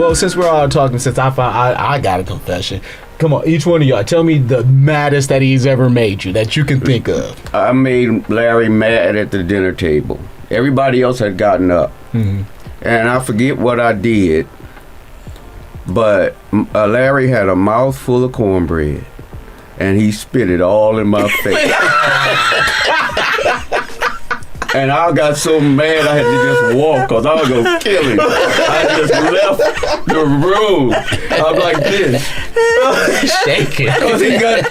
Well, since we're all talking, since I got a confession. Come on, each one of y'all, tell me the maddest that he's ever made you that you can think of. I made Larry mad at the dinner table. Everybody else had gotten up, and I forget what I did, but Larry had a mouthful of cornbread, and he spit it all in my face. And I got so mad I had to just walk because I was going to kill him. I just left the room. I'm like this. Shaking. Because he got,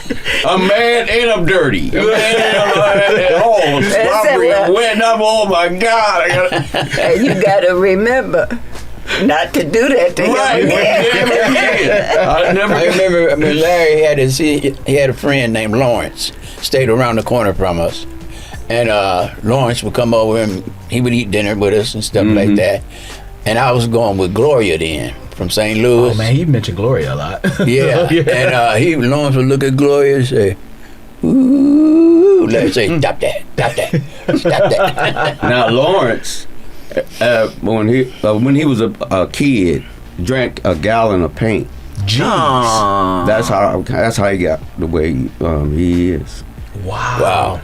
I'm mad and I'm dirty. I'm mad and all sloppy and wet up. Oh my God. And you got to remember not to do that to him. Right. I remember Larry had he had a friend named Lawrence, stayed around the corner from us. And Lawrence would come over and he would eat dinner with us and stuff like that. And I was going with Gloria then from St. Louis. Oh man, he mentioned Gloria a lot. Yeah. And Lawrence would look at Gloria and say, "Ooh," let's say, "Stop that, stop that, stop that." Now Lawrence, when he was a kid, drank a gallon of paint. Jeez. That's how he got the way he is. Wow.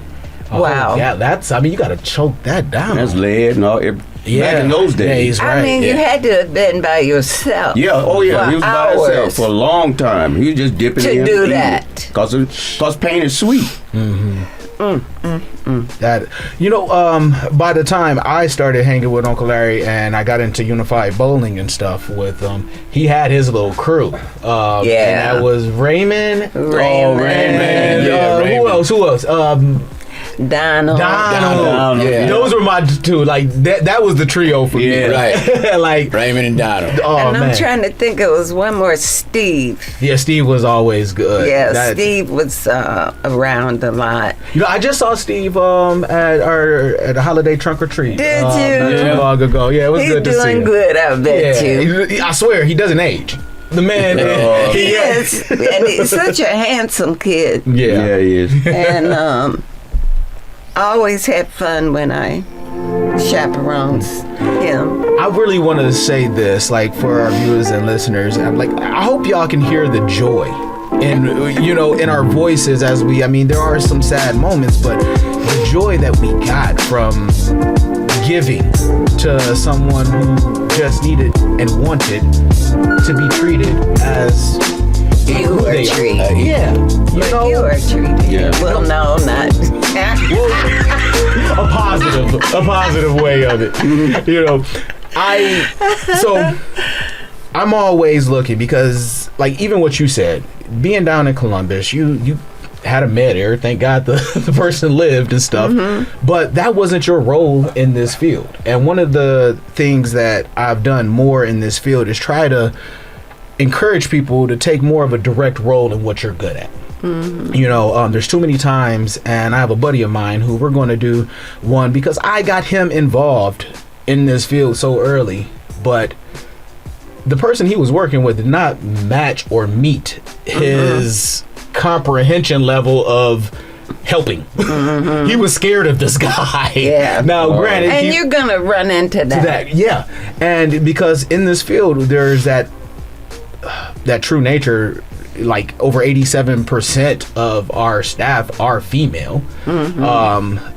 Oh, wow. Yeah, you got to choke that down. That's lead and all. Back in those days. Right. I mean, you had to have been by yourself. Yeah, he was by himself for a long time. He was just dipping to in. do that. Because paint is sweet. That by the time I started hanging with Uncle Larry and I got into Unified Bowling and stuff with he had his little crew. And that was Raymond. Raymond. Who else? Donald. Yeah. Those were my two. Like that was the trio for me. Right. Like Raymond and Donald. Oh, And I'm man. trying to think, it was one more, Steve. Yeah, Steve was always good. Yeah, Steve was around a lot. I just saw Steve at a holiday trunk or treat. Did Not you? too long ago. Yeah, it was good to see him. He's doing good, I bet you. I swear, he doesn't age. The man, He is. And he's such a handsome kid. Yeah, he is. And I always have fun when I chaperones him. I really want to say this, like, for our viewers and listeners. I'm like, I hope y'all can hear the joy in our voices as there are some sad moments, but the joy that we got from giving to someone who just needed and wanted to be treated as You were treated. Yeah. You were treated. Yeah. Well, no, not. a positive way of it. I'm always looking because, like, even what you said, being down in Columbus, you had a med there. Thank God the person lived and stuff. But that wasn't your role in this field. And one of the things that I've done more in this field is try to encourage people to take more of a direct role in what you're good at. There's too many times, and I have a buddy of mine who we're going to do one because I got him involved in this field so early, but the person he was working with did not match or meet his comprehension level of helping. He was scared of this guy. Yeah. Now, granted, and you're gonna run into that. Yeah, and because in this field there's that true nature. Like over 87% of our staff are female. The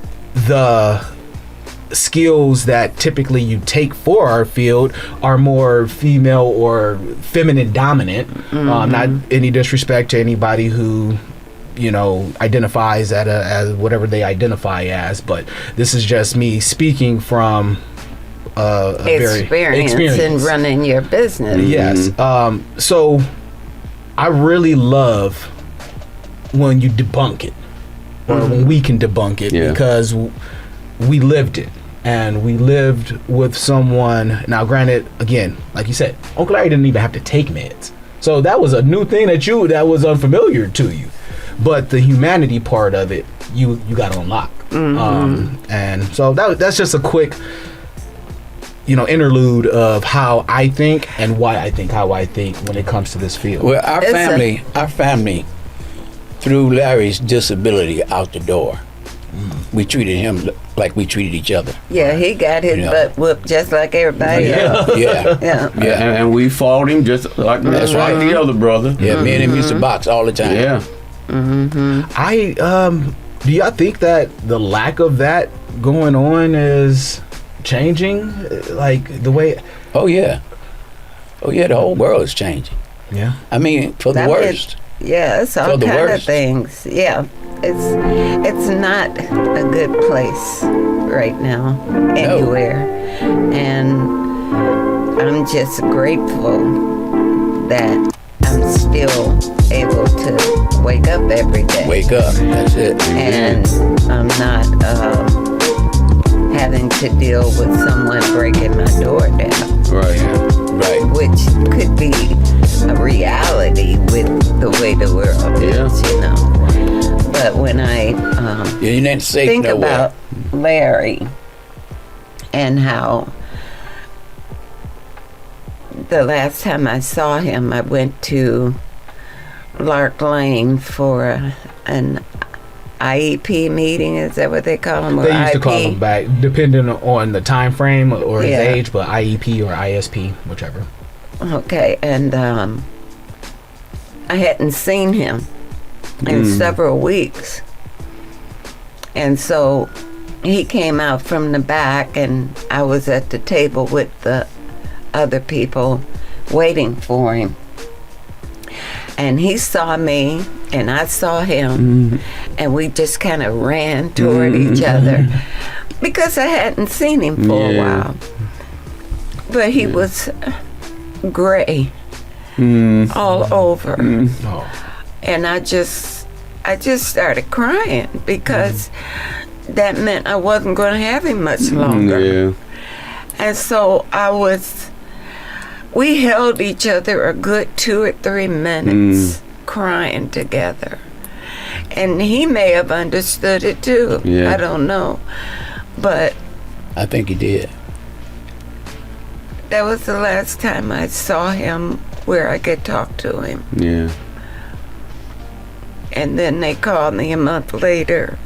skills that typically you take for our field are more female or feminine dominant. Not any disrespect to anybody who identifies as whatever they identify as, but this is just me speaking from experience in running your business. Yes. So I really love when you debunk it, or when we can debunk it, because we lived it, and we lived with someone. Now, granted, again, like you said, Uncle Larry didn't even have to take meds, so that was a new thing that was unfamiliar to you. But the humanity part of it, you got to unlock, and so that's just a quick interlude of how I think and why I think how I think when it comes to this field. Well, our family threw Larry's disability out the door. we treated him like we treated each other. Yeah, he got his Yeah. butt whooped just like everybody else. Yeah. Yeah. Yeah. And we fought him just like That's like right. the other brother. Yeah, me and him used to box all the time. Yeah. I do y'all think that the lack of that going on is changing, like the way? Oh yeah. Oh yeah, the whole world is changing. Yeah. I mean, for the That worst. Yeah, it's all For the kind of worst. things. Yeah, it's not a good place right now anywhere, and I'm just grateful that I'm still able to wake up every day, Wake up. That's it. and I'm not having to deal with someone breaking my door down, Right. Right. which could be a reality with the way the world is, you know. But when I You ain't safe think nowhere. about Larry and how the last time I saw him, I went to Lark Lane for an IEP meeting. Is that what they call them? Or They used to call IP? him back, depending on the time frame or his Yeah. age, but IEP or ISP, whichever. Okay, and I hadn't seen him in several weeks. And so he came out from the back, and I was at the table with the other people waiting for him. And he saw me, and I saw him, and we just kind of ran toward each other because I hadn't seen him for a Yeah. while. But he was gray all over. Oh. And I just started crying because that meant I wasn't going to have him much longer. Yeah. And so we held each other a good 2 or 3 minutes crying together. And he may have understood it too. Yeah. I don't know. But I think he did. that was the last time I saw him where I could talk to him. Yeah. And then they called me a month later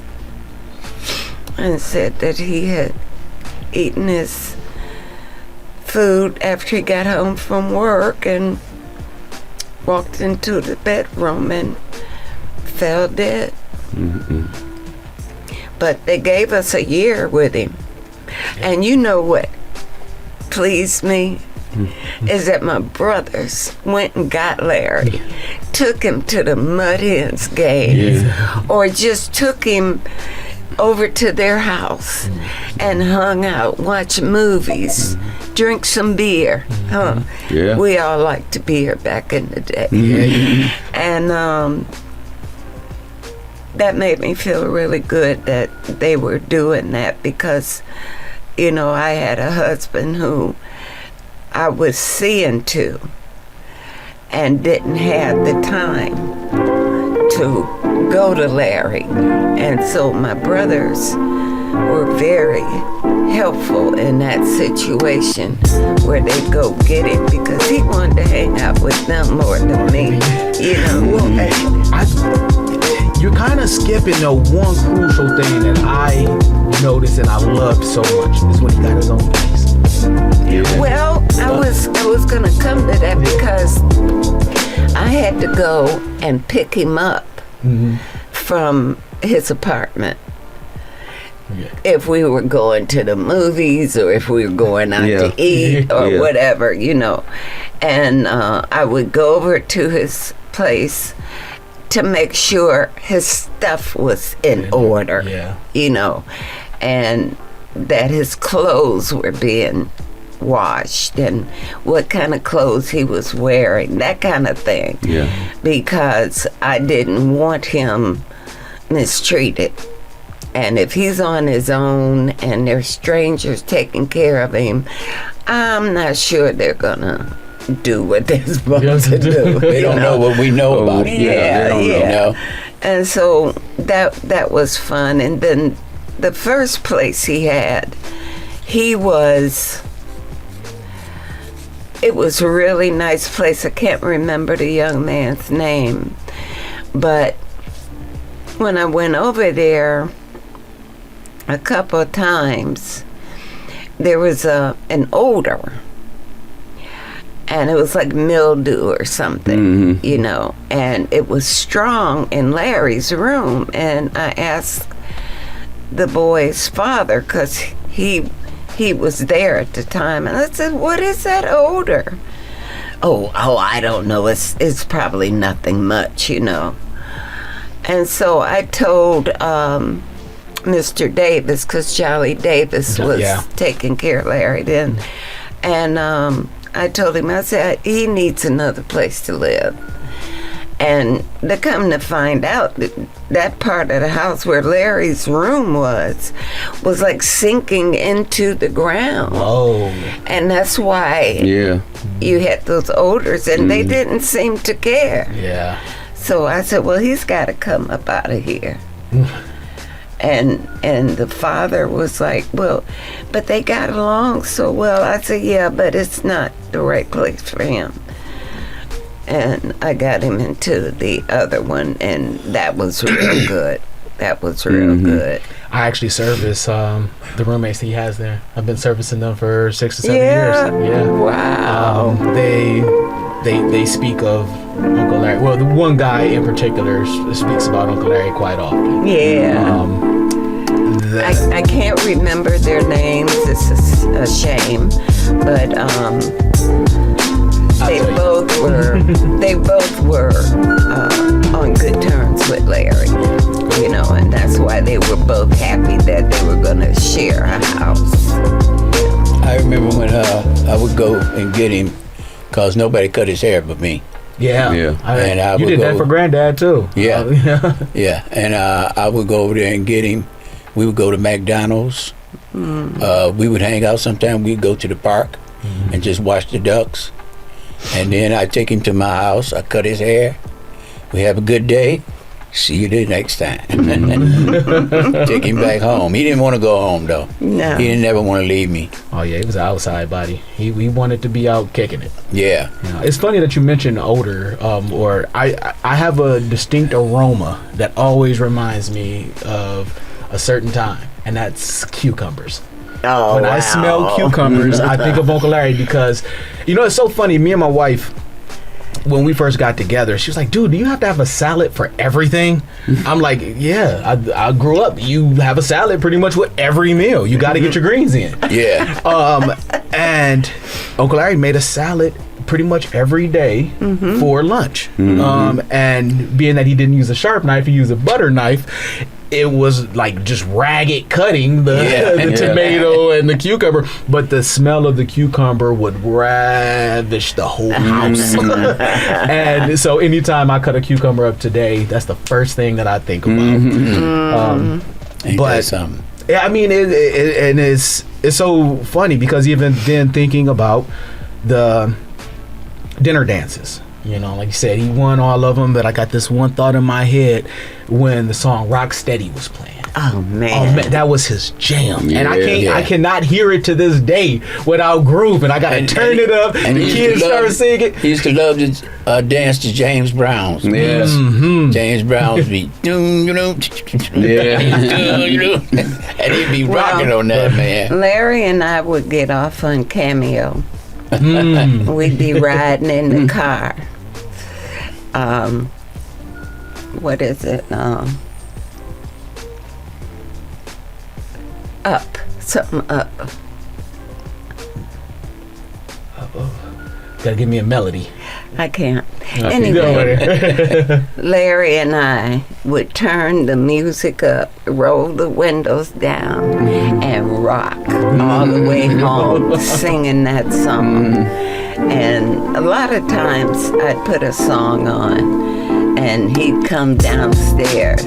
and said that he had eaten his food after he got home from work and walked into the bedroom and fell dead. But they gave us a year with him. And you know what pleased me? Is that my brothers went and got Larry, took him to the Mud Hens games, or just took him over to their house and hung out, watched movies, drink some beer. Huh? Yeah. We all liked beer back in the day. And that made me feel really good that they were doing that because, you know, I had a husband who I was seeing to and didn't have the time to go to Larry. And so my brothers were very helpful in that situation where they'd go get him because he wanted to hang out with them more than me, you know. You're kind of skipping the one crucial thing that I noticed and I loved so much is when he got his own place. Well, I was gonna come to that because I had to go and pick him up from his apartment. If we were going to the movies or if we were going out to eat or whatever, you know. And I would go over to his place to make sure his stuff was in order, you know, and that his clothes were being washed and what kind of clothes he was wearing, that kind of thing. Yeah. Because I didn't want him mistreated. And if he's on his own and there's strangers taking care of him, I'm not sure they're gonna do what they're supposed to do. They don't know what we know about him. Yeah, They don't know. yeah. You know? And so that was fun. And then the first place he had, it was a really nice place. I can't remember the young man's name. But when I went over there, a couple of times there was an odor, and it was like mildew or something, you know, and it was strong in Larry's room. And I asked the boy's father, because he was there at the time, and I said, "What is that odor?" Oh, I don't know. It's probably nothing much, you know. And so I told Mr. Davis, because Jolly Davis was taking care of Larry then, and I told him, I said, he needs another place to live. And to come to find out that part of the house where Larry's room was like sinking into the ground. Oh. And that's why you had those odors, and they didn't seem to care. Yeah. So I said, well, he's got to come up out of here. And the father was like, well, but they got along so well. I said, yeah, but it's not the right place for him. And I got him into the other one, and that was real good. That was real good. I actually service the roommates that he has there. I've been servicing them for 6 or 7 Yeah. years. Yeah. Wow. They speak of Uncle Larry. Well, the one guy in particular speaks about Uncle Larry quite often. Yeah. I can't remember their names. It's a shame, but they both were on good terms with Larry, you know, and that's why they were both happy that they were going to share a house. I remember when I would go and get him, because nobody cut his hair but me. Yeah. And you did that for Granddad too. Yeah. Yeah. And I would go over there and get him. We would go to McDonald's. We would hang out sometime. We'd go to the park and just watch the ducks. And then I'd take him to my house. I cut his hair. We have a good day. See you the next time. Take him back home. He didn't want to go home, though. No. He didn't ever want to leave me. Oh yeah, he was an outside body. He wanted to be out kicking it. Yeah. It's funny that you mentioned odor, or I have a distinct aroma that always reminds me of a certain time, and that's cucumbers. Oh, When wow. I smell cucumbers, I think of Uncle Larry, because, you know, it's so funny. Me and my wife, when we first got together, she was like, dude, do you have to have a salad for everything? I'm like, yeah, I grew up. You have a salad pretty much with every meal. You got to get your greens in. Yeah. And Uncle Larry made a salad pretty much every day for lunch. And being that he didn't use a sharp knife, he used a butter knife. It was like just ragged cutting the tomato and the cucumber, but the smell of the cucumber would ravish the whole house. And so anytime I cut a cucumber up today, that's the first thing that I think about. Ain't But- that something? Yeah, I mean, it's so funny, because even then, thinking about the dinner dances, you know, like you said, he won all of them, but I got this one thought in my head when the song Rock Steady was playing. Oh man. That was his jam, and Yeah. I cannot hear it to this day without groove, and I gotta turn it up. And The he used kids to love- start singing. He used to love to dance to James Brown's. Yes. James Brown's beat. Yeah. And he'd be rocking on that, man. Larry and I would get off on Cameo. We'd be riding in the car. What is it? Up. Something up. Gotta give me a melody. I can't. No, Anyway, Larry and I would turn the music up, roll the windows down, and rock all the way home singing that song. And a lot of times I'd put a song on, and he'd come downstairs.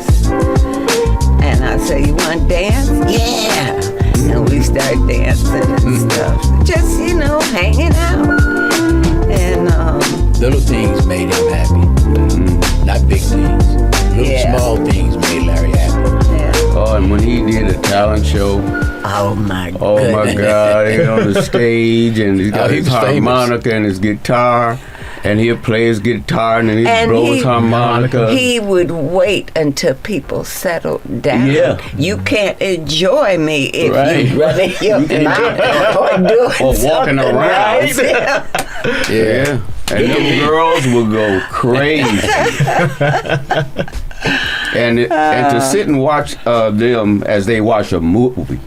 And I'd say, you want to dance? Yeah! And we start dancing and stuff. Just, you know, hanging out. And, Little things made him happy. Not big things. Little small things made Larry happy. yeah. Oh, and when he did a talent show, Oh my oh goodness. my God, he's on the stage and he's got Oh, he his was famous. harmonica and his guitar. And he'll play his guitar and then he blows harmonica. He would wait until people settled down. Yeah. You can't enjoy me if Right. you running your mouth or doing Or walking something around. else. Yeah. And them girls will go crazy. and to sit and watch them as they watch a movie,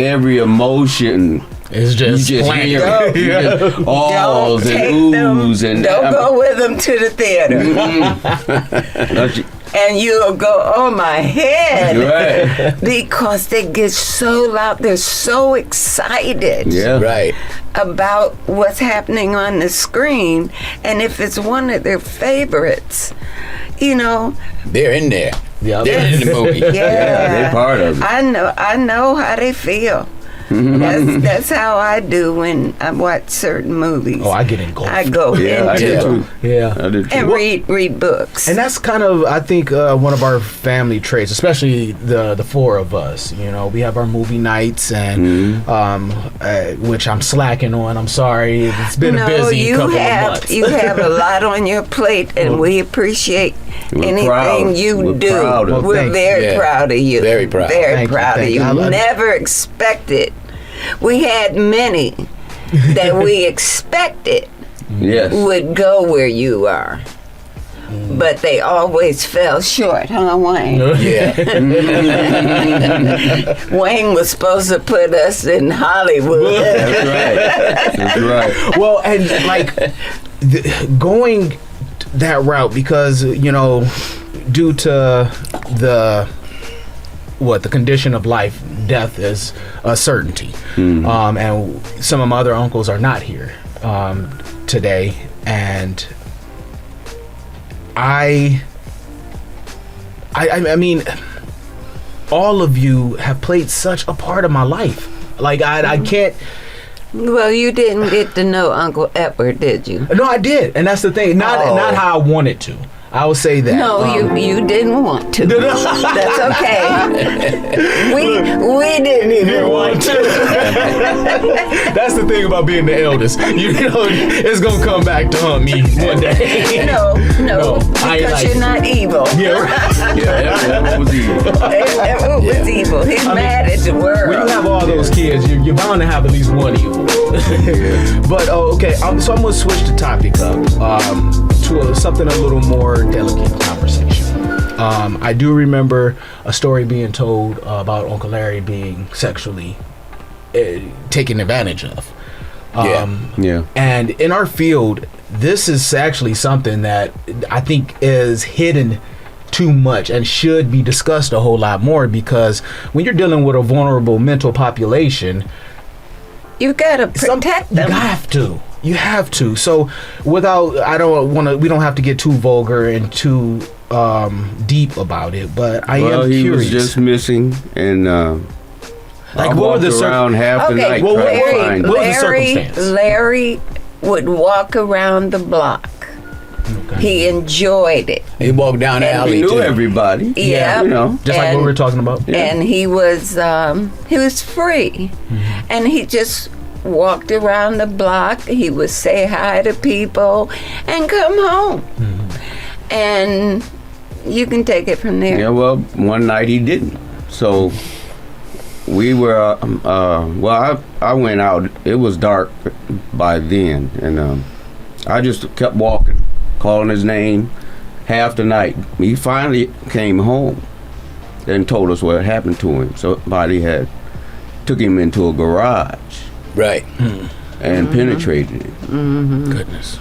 every emotion. It's You just, just planted. hear you just ahs Don't and take oohs them. and Don't go with them to the theater. And you'll go, oh my head. Right. Because they get so loud. They're so excited Yeah. Right. about what's happening on the screen. And if it's one of their favorites, you know, They're in there. Yeah. They're in the movie. yeah. Yeah, they're part of it. I know how they feel. That's how I do when I watch certain movies. Oh, I get engulfed. I go Yeah, I did into too. Yeah. I did too. and read books. And that's kind of, I think, one of our family traits, especially the four of us. You know, we have our movie nights, and which I'm slacking on. I'm sorry, it's been a busy couple of months. You have a lot on your plate, and we appreciate We're anything proud. you We're do. proud of We're you. very Yeah. proud of you. Very proud. Very Thank you, proud thank of you. you. I love it. Never expected. We had many that we expected Yes. would go where you are. But they always fell short, huh, Wayne? Yeah. Wayne was supposed to put us in Hollywood. That's right. That's right. Well, and like going that route, because you know, due to the condition of life, death is a certainty. And some of my other uncles are not here today, and I mean, all of you have played such a part of my life. Like I can't. Well, you didn't get to know Uncle Edward, did you? No, I did, and that's the thing. Not how I wanted to. I will say that. No, you didn't want to. That's okay. We didn't even want to. That's the thing about being the eldest. You know, it's gonna come back to haunt me one day. No, I ain't because like- you're not evil. Yeah, right. Yeah, that was evil. Edward was evil. He's mad at the world. When you have all those kids, you're bound to have at least one evil. But okay, so I'm gonna switch the topic up to something a little more delicate conversation. I do remember a story being told about Uncle Larry being sexually taken advantage of. Yeah. And in our field, this is actually something that I think is hidden too much and should be discussed a whole lot more, because when you're dealing with a vulnerable mental population, You've got to protect them. You have to. So we don't have to get too vulgar and too deep about it, but I am he curious. was just missing, and Like, I what were walked the around half the night well, trying to Larry- find what him. was the circumstance? Larry would walk around the block. Okay. He enjoyed it. He walked down the And alley He knew too. everybody. Yeah. You know. Just like what we were talking about. Yeah. And he was free, and he just walked around the block. He would say hi to people and come home, and you can take it from there. Yeah, well, one night he didn't. So we were, I went out. It was dark by then, and I just kept walking, calling his name half the night. He finally came home and told us what happened to him. Somebody had took him into a garage Right. and penetrated him. Goodness.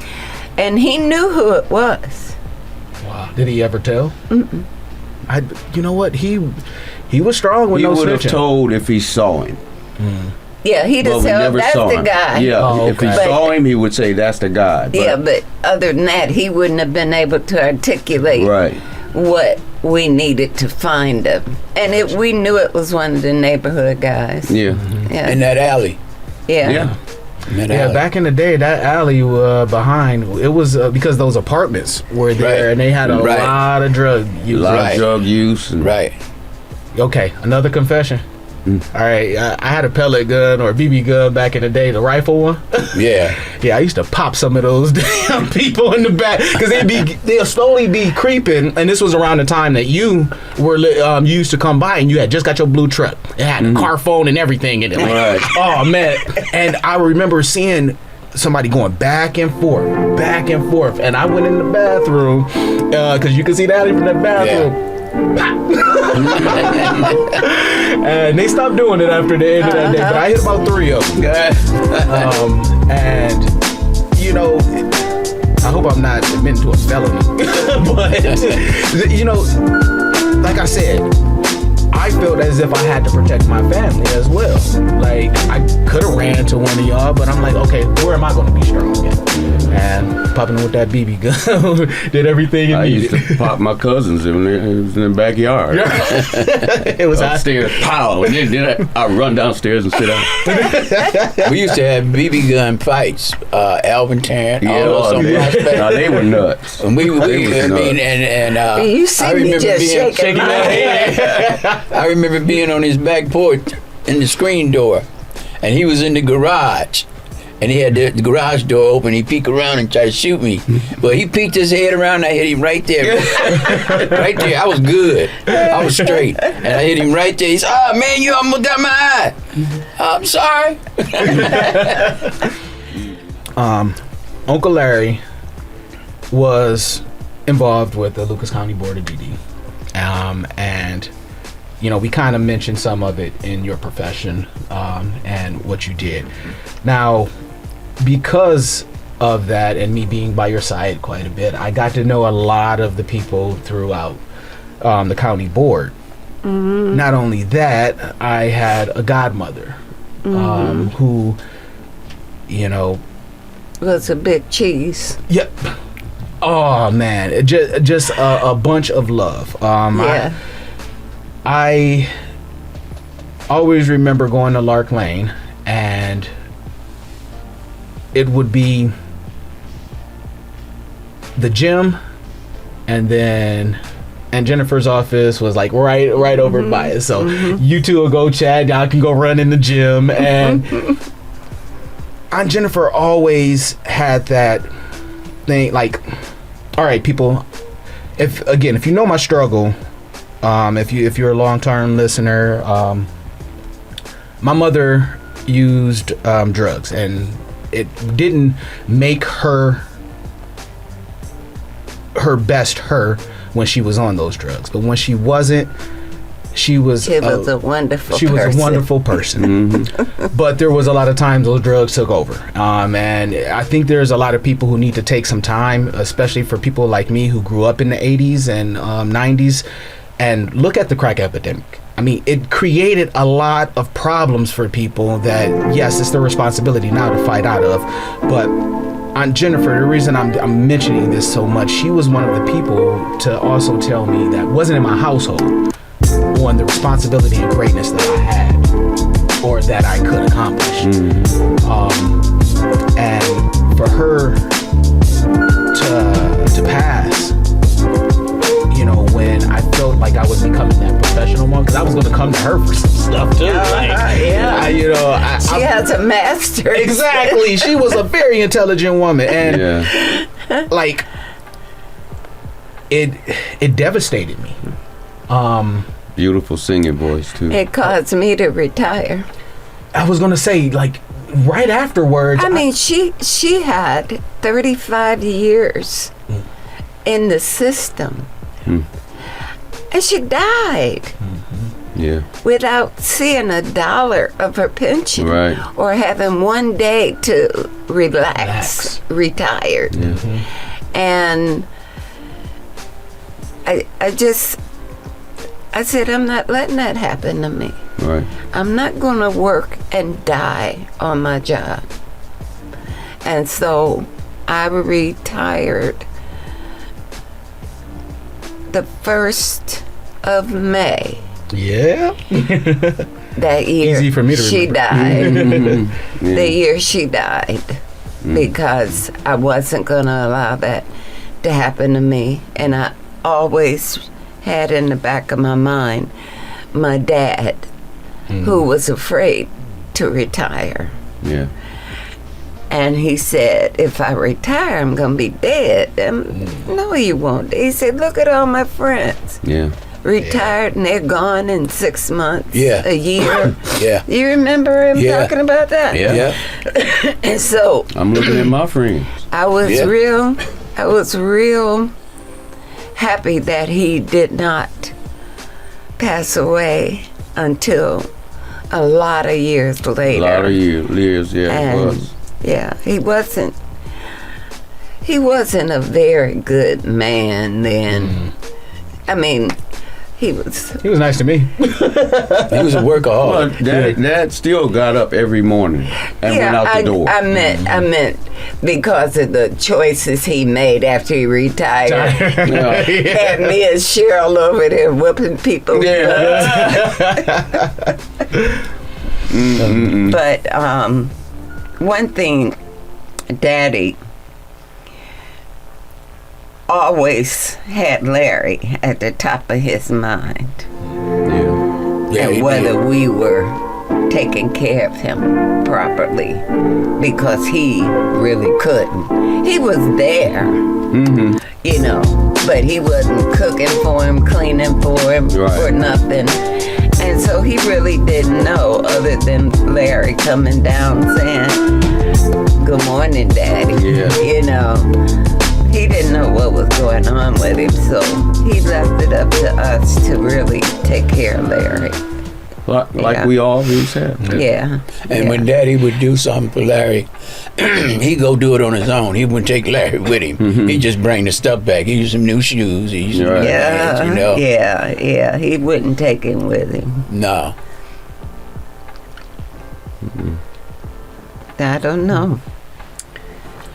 And he knew who it was. Wow. Did he ever tell? You know what? He was strong with He no would have snitching. told if he saw him. Yeah, he But just we said, never that's saw the him. guy. Yeah, Oh, if he okay. saw him, he would say that's the guy. But, Yeah, but other than that, he wouldn't have been able to articulate right. what we needed to find him. And we knew it was one of the neighborhood guys. Yeah. Yeah. In that alley. yeah. Yeah. In that Yeah, alley. back in the day, that alley behind, it was because those apartments were there, Right. and they had a Right. lot of drug A use. lot Right. of drug use. And Right. Okay, another confession. All right, I had a pellet gun or a BB gun back in the day, the rifle one. Yeah. Yeah, I used to pop some of those damn people in the back because they'll slowly be creeping. And this was around the time that you were you used to come by and you had just got your blue truck. It had a car phone and everything in it. Like, Right. oh man! And I remember seeing somebody going back and forth, and I went in the bathroom because you could see that from the bathroom. And they stopped doing it after the end of that day, but I hit about 3 of them. And you know, I hope I'm not admitting to a felony, but you know, like I said, I felt as if I had to protect my family as well. Like, I could have ran to one of y'all, but I'm like, okay, where am I going to be strong at? And popping with that BB gun did everything it I needed. used to pop my cousins in the backyard. It was Upstairs, pow, and then I run downstairs and sit down. We used to have BB gun fights. Alvin Tarrant, all those on Prospect. No, they were nuts. And we They was nuts. You see me just shaking my head. I remember being on his back porch in the screen door, and he was in the garage. And he had the garage door open. He peeked around and tried to shoot me. But he peeked his head around, and I hit him right there. Right there. I was good. I was straight. And I hit him right there. He said, "Oh, man, you almost got my eye." I'm sorry. Uncle Larry was involved with the Lucas County Board of DD. And, you know, we kind of mentioned some of it in your profession and what you did. Now, because of that and me being by your side quite a bit, I got to know a lot of the people throughout the county board. Mm-hmm. Not only that, I had a godmother who, you know, Was a big cheese. yep. Oh man, just a bunch of love. Yeah. I always remember going to Lark Lane, and it would be the gym, and Jennifer's office was like right over by it. So you two will go chat. Y'all can go run in the gym, and Aunt Jennifer always had that thing. Like, all right, people. If you know my struggle, if you're a long-term listener, my mother used drugs, and it didn't make her best her when she was on those drugs. But when she wasn't, she was a wonderful she person. was a wonderful person. But there was a lot of times those drugs took over. And I think there's a lot of people who need to take some time, especially for people like me who grew up in the 80s and 90s, and look at the crack epidemic. I mean, it created a lot of problems for people that, yes, it's their responsibility now to fight out of. But Aunt Jennifer, the reason I'm mentioning this so much, she was one of the people to also tell me that wasn't in my household on the responsibility and greatness that I had or that I could accomplish. And for her to pass, you know, when I felt like I was becoming that professional one, because I was going to come to her for some stuff too. Yeah. She has a master's. Exactly. She was a very intelligent woman, and like it devastated me. Beautiful singing voice too. It caused me to retire. I was gonna say, like, right afterwards. I mean, she had 35 years in the system, and she died without seeing $1 of her pension, or having one day to relax. Retired, and I said, I'm not letting that happen to me. Right. I'm not going to work and die on my job. And so I retired the 1st of May. Yeah. That year. Easy for me to she remember. died. The year she died. Because I wasn't going to allow that to happen to me. And I always had in the back of my mind my dad who was afraid to retire. Yeah. And he said, if I retire, I'm going to be dead. No, you won't. He said, look at all my friends. Yeah. Retired and they're gone in 6 months, Yeah. a year. Yeah. You remember him Yeah. talking about that? Yeah. And so I'm looking at my friends. I was Yeah. real happy that he did not pass away until a lot of years A later. lot of years, yeah, it And was. yeah, he wasn't a very good man then. I mean, he was. He was nice to me. He was a Well, workaholic. Dad still got up every morning and went out the door. I meant because of the choices he made after he retired. Yeah. Had me and Cheryl over there whooping people. But one thing, Daddy always had Larry at the top of his mind. Yeah. Yeah, he And whether did. we were taking care of him properly, because he really couldn't. He was there, you know, but he wasn't cooking for him, cleaning for him, Right. or nothing. And so he really didn't know, other than Larry coming down saying, "Good morning, Daddy." Yeah. You know, he didn't know what was going on with him, so he left it up to us to really take care of Larry. Like Yeah. we always have. Yeah. And yeah. when Daddy would do something for Larry, he'd go do it on his own. He wouldn't take Larry with him. He'd just bring the stuff back. He used some new shoes. He used some new Right. pants, you know. Yeah, he wouldn't take him with him. No. I don't know.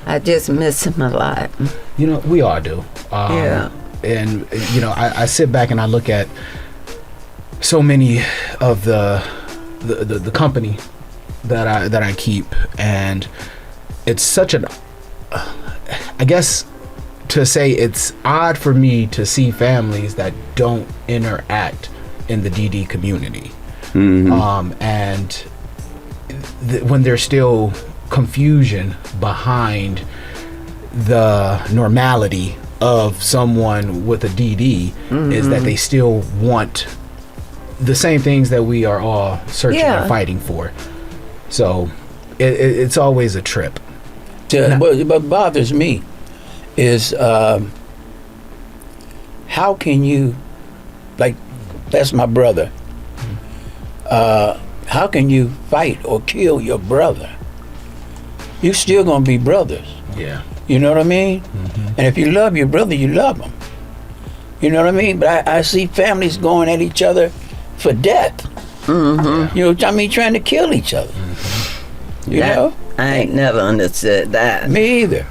I just miss him a lot. You know, we all do. Yeah. And you know, I sit back and I look at so many of the company that I keep, and it's such an I guess to say it's odd for me to see families that don't interact in the DD community, and when there's still confusion behind the normality of someone with a DD, is that they still want the same things that we are all searching Yeah. and fighting for. So it's always a trip. What bothers me is how can you, like, that's my brother. How can you fight or kill your brother? You still gonna be brothers. Yeah. You know what I mean? And if you love your brother, you love him. You know what I mean? But I see families going at each other for death. You know what I mean? Trying to kill each other. You That- know? I ain't never understood that. Me either.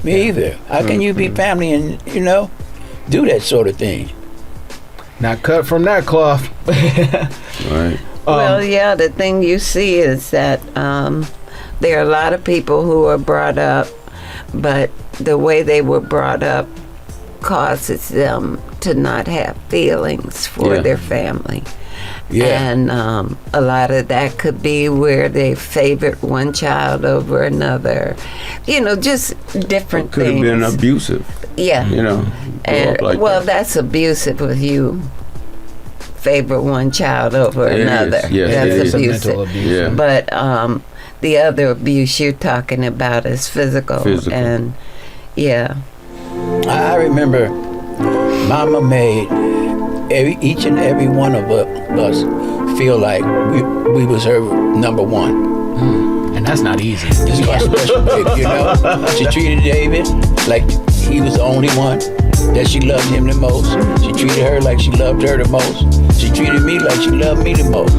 Me either. How can you be family and, you know, do that sort of thing? Not cut from that cloth. Right. Well, yeah, the thing you see is that there are a lot of people who are brought up, but the way they were brought up causes them to not have feelings for Yeah. their family. Yeah. And a lot of that could be where they favored one child over another. You know, just different Could have things. been abusive, Yeah. you know. Grow And up like well, that. that's abusive if you favor one child over It is. another. Yes, That's it is. abusive. Mental abuse. Yeah. But the other abuse you're talking about is physical. Physical. And yeah. I remember Mama made each and every one of us feel like we was her number one. And that's not easy. This is my special pick, you know. She treated David like he was the only one, that she loved him the most. She treated her like she loved her the most. She treated me like she loved me the most.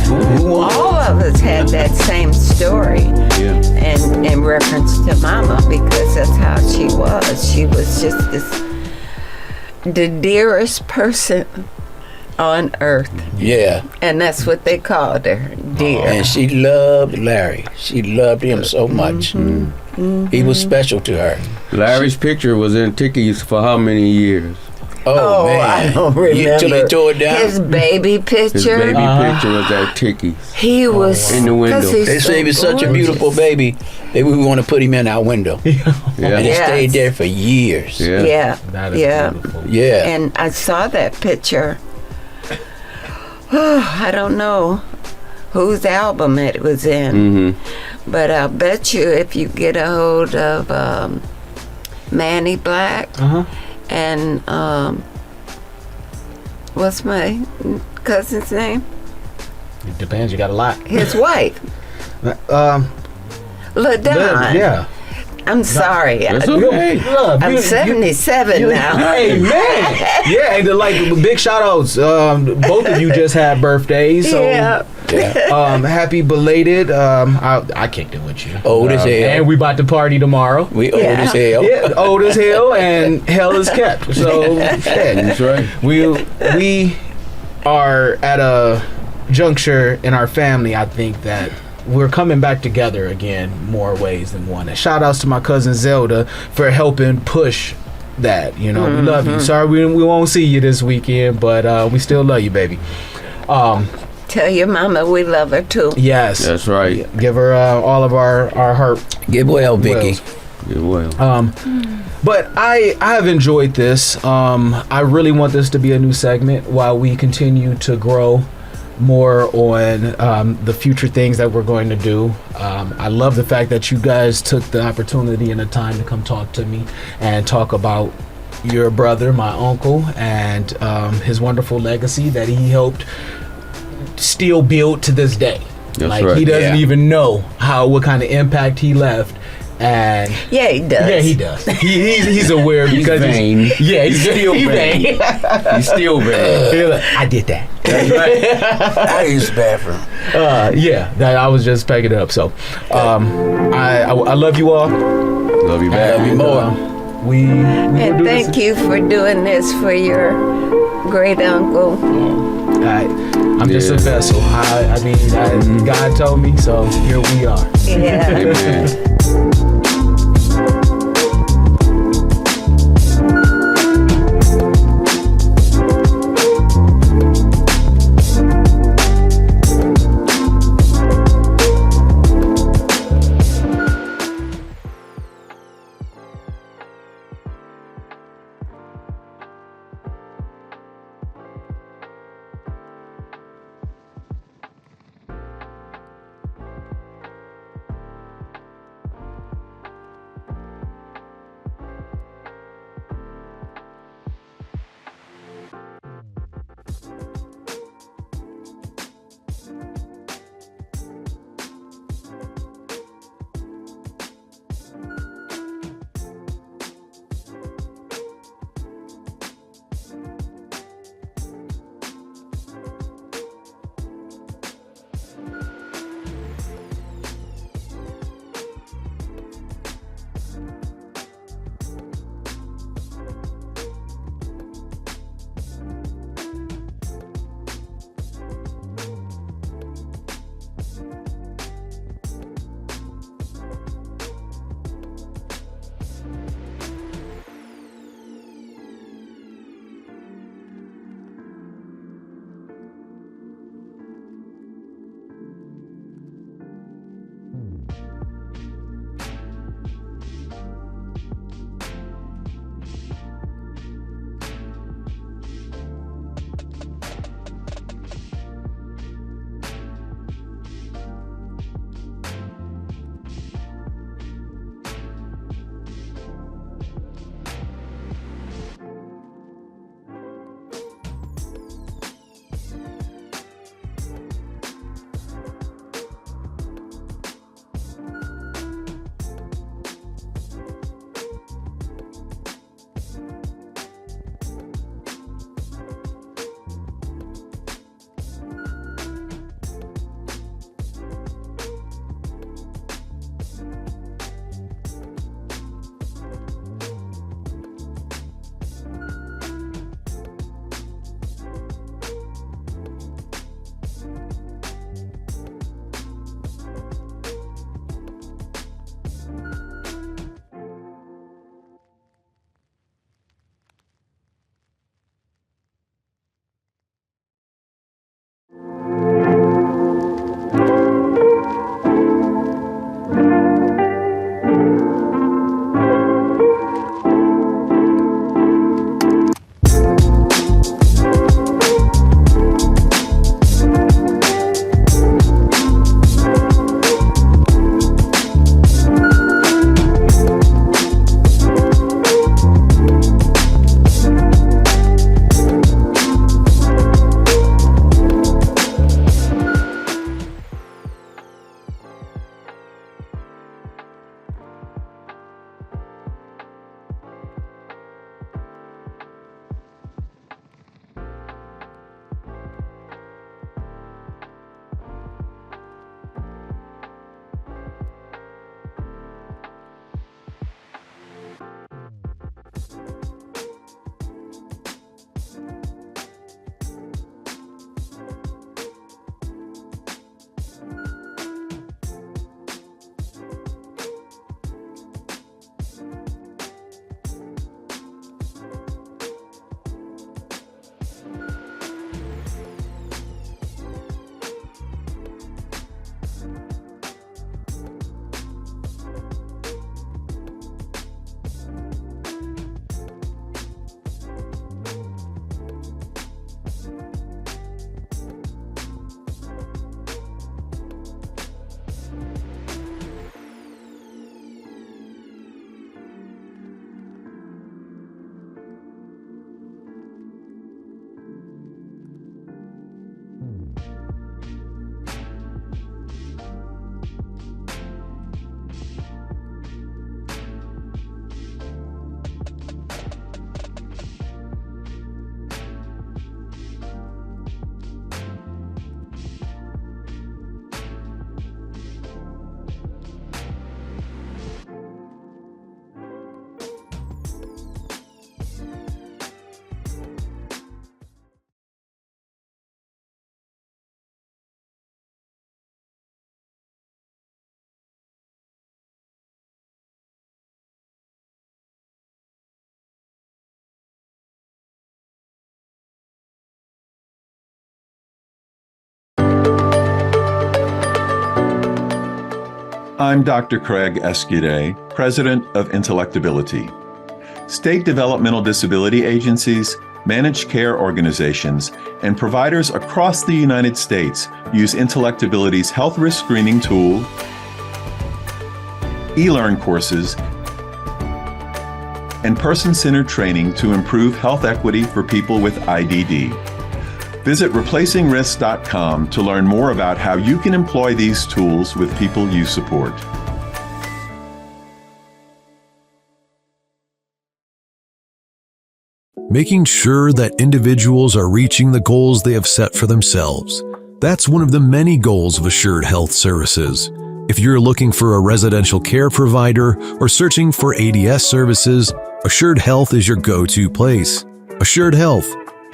Who won? All of us had that same story. Yeah. And in reference to Mama, because that's how she was. She was just the dearest person on earth. Yeah. And that's what they called her, dear. And she loved Larry. She loved him so much. He was special to her. Larry's picture was in Ticky's for how many years? Oh, man. I don't remember. Till he tore it down. His baby picture. His baby picture was at Ticky's. He was In the window. 'cause he's They say he was such a beautiful gorgeous. baby that we want to put him in our window. Yeah. And he Yes. stayed there for years. Yeah. Yeah, That is yeah. beautiful. Yeah. And I saw that picture. I don't know whose album it was in, Mm-hmm. but I'll bet you if you get a hold of Manny Black Uh-huh. and what's my cousin's name? It depends. You got a lot. His wife, Um, LaDon. yeah. I'm sorry. That's I- okay. Look, I'm 77 now. Hey man, yeah, and like big shout outs. Both of you just had birthdays, so Yeah. Yeah. happy belated. I kicked it with you. Old as hell. and we about to party tomorrow. We old Yeah. as hell. Yeah, old as hell, and hell is kept. So That's yeah, right. we are at a juncture in our family. I think that we're coming back together again more ways than one. And shout outs to my cousin Zelda for helping push that. You know, we love you. Sorry we won't see you this weekend, but we still love you, baby. Tell your mama we love her too. Yes. That's right. Give her all of our heart. Get well, Vicky. wills. Yeah, well. But I have enjoyed this. I really want this to be a new segment while we continue to grow more on the future things that we're going to do. I love the fact that you guys took the opportunity and the time to come talk to me and talk about your brother, my uncle, and his wonderful legacy that he helped still build to this day. That's like right. he doesn't Yeah. even know what kind of impact he left. And Yeah, he does. yeah, he does. He's aware He's because vain. yeah, he's still vain. He's still bad. I did that. That's right. I use the bathroom. Yeah, that I was just packing it up. So, I love you all. Love you back. Love you more. We will And do thank this. you for doing this for your great uncle. I'm just a Yeah. vessel. I mean, God told me, so here we are. Yeah. Amen. I'm Dr. Craig Escudé, President of Intellectability. State developmental disability agencies, managed care organizations, and providers across the United States use Intellectability's health risk screening tool, e-learn courses, and person-centered training to improve health equity for people with IDD. Visit replacingrisks.com to learn more about how you can employ these tools with people you support. Making sure that individuals are reaching the goals they have set for themselves. That's one of the many goals of Assured Health Services. If you're looking for a residential care provider or searching for ADS services, Assured Health is your go-to place. Assured Health,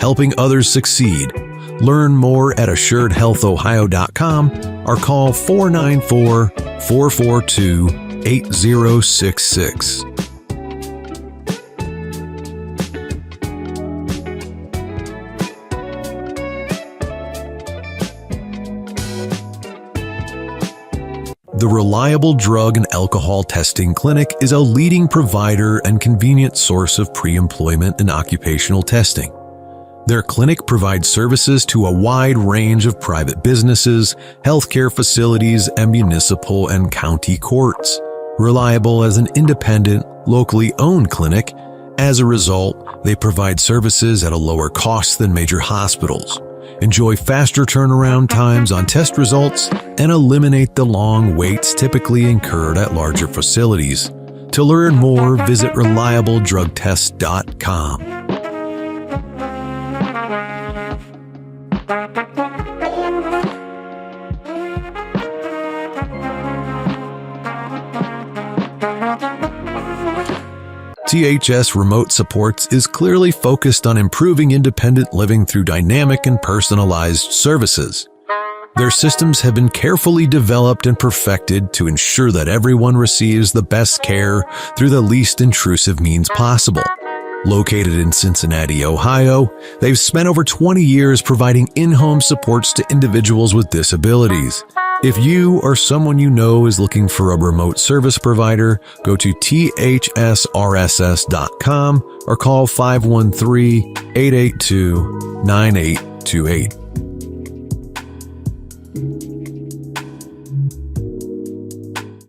helping others succeed. Learn more at assuredhealthohio.com or call 494-442-8066. The Reliable Drug and Alcohol Testing Clinic is a leading provider and convenient source of pre-employment and occupational testing. Their clinic provides services to a wide range of private businesses, healthcare facilities, and municipal and county courts. Reliable as an independent, locally owned clinic, as a result, they provide services at a lower cost than major hospitals. Enjoy faster turnaround times on test results and eliminate the long waits typically incurred at larger facilities. To learn more, visit reliabledrugtest.com. THS Remote Supports is clearly focused on improving independent living through dynamic and personalized services. Their systems have been carefully developed and perfected to ensure that everyone receives the best care through the least intrusive means possible. Located in Cincinnati, Ohio, they've spent over 20 years providing in-home supports to individuals with disabilities. If you or someone you know is looking for a remote service provider, go to thsrss.com or call 513-882-9828.